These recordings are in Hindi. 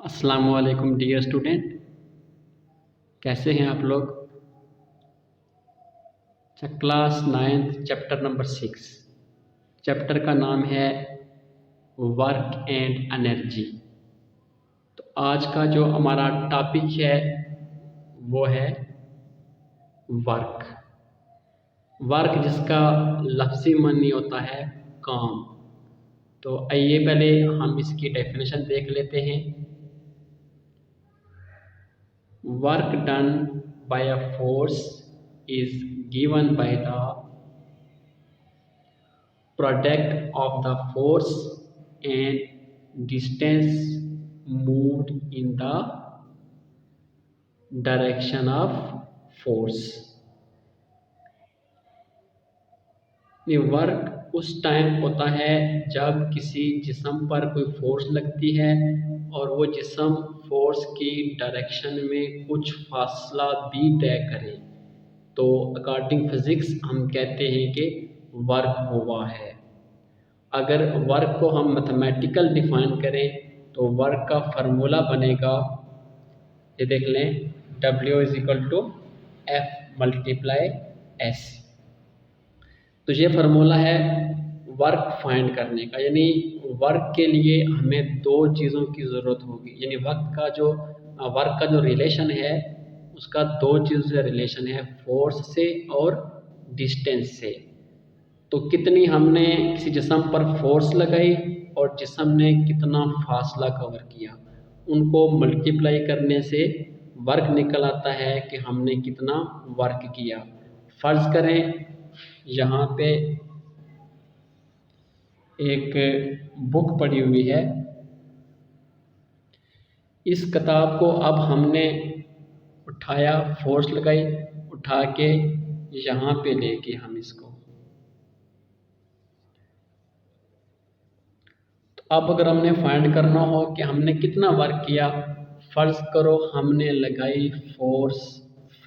अस्सलाम वालेकुम डियर स्टूडेंट, कैसे हैं आप लोग। Class 9th chapter number 6। Chapter का नाम है वर्क एंड एनर्जी। तो आज का जो हमारा टॉपिक है वो है वर्क। वर्क जिसका लफ्ज़ी मानी होता है काम। तो आइए पहले हम इसकी डेफिनेशन देख लेते हैं। Work done by a force is given by the product of the force and distance moved in the direction of force। ये वर्क उस टाइम होता है जब किसी जिस्म पर कोई फोर्स लगती है और वो जिस्म फोर्स की डायरेक्शन में कुछ फासला भी तय करे, तो अकॉर्डिंग फिज़िक्स हम कहते हैं कि वर्क हुआ है। अगर वर्क को हम मैथमेटिकल डिफाइन करें तो वर्क का फार्मूला बनेगा, ये देख लें, W=F×S। तो ये फार्मूला है वर्क फाइंड करने का, यानी वर्क के लिए हमें दो चीज़ों की ज़रूरत होगी। यानी वर्क का जो रिलेशन है उसका दो चीज़ों से रिलेशन है, फोर्स से और डिस्टेंस से। तो कितनी हमने किसी जिस्म पर फोर्स लगाई और जिस्म ने कितना फासला कवर किया, उनको मल्टीप्लाई करने से वर्क निकल आता है कि हमने कितना वर्क किया। फ़र्ज़ करें यहाँ पे एक बुक पड़ी हुई है, इस किताब को अब हमने उठाया, फोर्स लगाई, उठा के यहाँ पे लेके हम इसको, तो अब अगर हमने फाइंड करना हो कि हमने कितना वर्क किया, फ़र्ज़ करो हमने लगाई फोर्स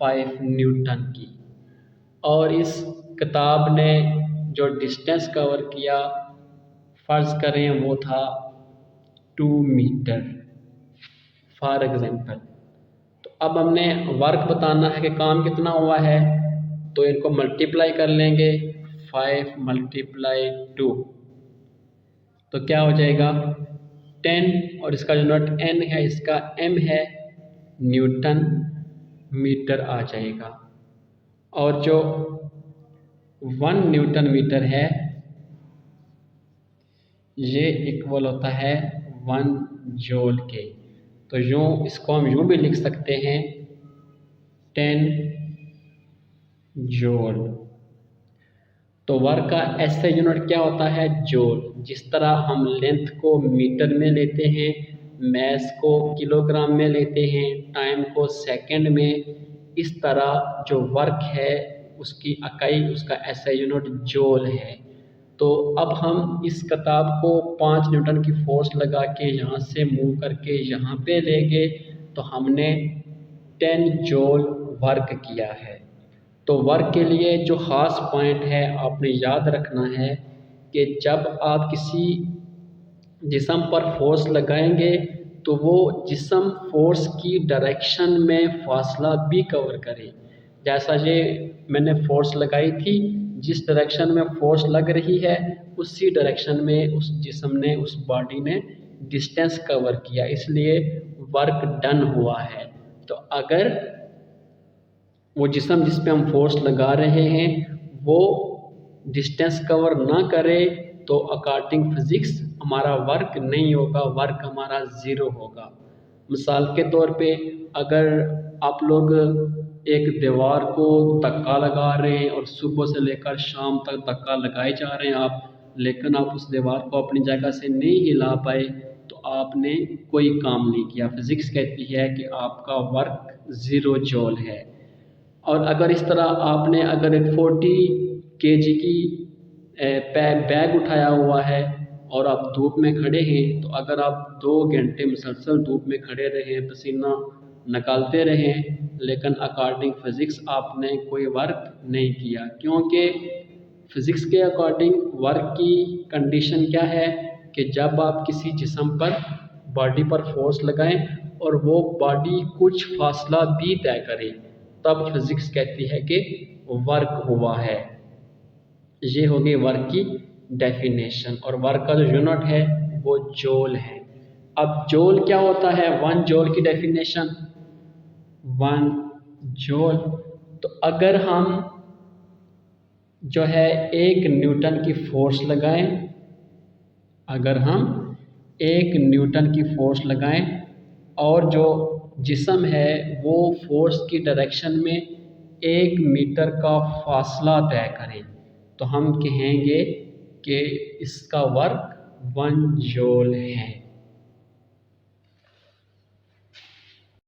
5 न्यूटन की और इस किताब ने जो डिस्टेंस कवर किया फ़र्ज़ करें वो था 2 मीटर फॉर एग्ज़ाम्पल। तो अब हमने वर्क बताना है कि काम कितना हुआ है, तो इनको मल्टीप्लाई कर लेंगे, 5 × 2, तो क्या हो जाएगा 10, और इसका जो यूनिट n है इसका m है, न्यूटन मीटर आ जाएगा। और जो 1 न्यूटन मीटर है ये इक्वल होता है 1 जूल के। तो यूँ इसको हम यूँ भी लिख सकते हैं 10 जूल। तो वर्क का ऐसे यूनिट क्या होता है, जूल। जिस तरह हम लेंथ को मीटर में लेते हैं, मैस को किलोग्राम में लेते हैं, टाइम को सेकंड में, इस तरह जो वर्क है उसकी इकाई, उसका ऐसा यूनिट जूल है। तो अब हम इस किताब को 5 न्यूटन की फोर्स लगा के यहाँ से मूव करके यहाँ पे ले गए, तो हमने 10 जूल वर्क किया है। तो वर्क के लिए जो ख़ास पॉइंट है आपने याद रखना है कि जब आप किसी जिस्म पर फोर्स लगाएंगे तो वो जिस्म फोर्स की डायरेक्शन में फासला भी कवर करे। जैसा ये मैंने फोर्स लगाई थी, जिस डायरेक्शन में फोर्स लग रही है उसी डायरेक्शन में उस जिस्म ने, उस बॉडी ने डिस्टेंस कवर किया, इसलिए वर्क डन हुआ है। तो अगर वो जिस्म जिस पे हम फोर्स लगा रहे हैं वो डिस्टेंस कवर ना करे तो अकॉर्डिंग फिज़िक्स हमारा वर्क नहीं होगा, वर्क हमारा ज़ीरो होगा। मिसाल के तौर पे अगर आप लोग एक दीवार को धक्का लगा रहे हैं और सुबह से लेकर शाम तक धक्का लगाए जा रहे हैं आप, लेकिन आप उस दीवार को अपनी जगह से नहीं हिला पाए, तो आपने कोई काम नहीं किया। फिज़िक्स कहती है कि आपका वर्क 0 जूल है। और अगर इस तरह आपने अगर एक 40 kg की बैग उठाया हुआ है और आप धूप में खड़े हैं, तो अगर आप 2 घंटे मुसलसल धूप में खड़े रहें, पसीना निकालते रहें, लेकिन अकॉर्डिंग फिज़िक्स आपने कोई वर्क नहीं किया, क्योंकि फिज़िक्स के अकॉर्डिंग वर्क की कंडीशन क्या है कि जब आप किसी जिस्म पर बॉडी पर फोर्स लगाएं और वो बॉडी कुछ फासला भी तय करे, तब फिज़िक्स कहती है कि वर्क हुआ है। ये हो गई वर्क की डेफिनेशन, और वर्क का जो यूनिट है वो जूल है। अब जूल क्या होता है? 1 जूल की डेफिनेशन, 1 जूल। तो अगर हम जो है 1 न्यूटन की फोर्स लगाएं, अगर हम 1 न्यूटन की फोर्स लगाएं और जो जिस्म है वो फोर्स की डायरेक्शन में 1 मीटर का फासला तय करें, तो हम कहेंगे कि इसका वर्क 1 जूल है।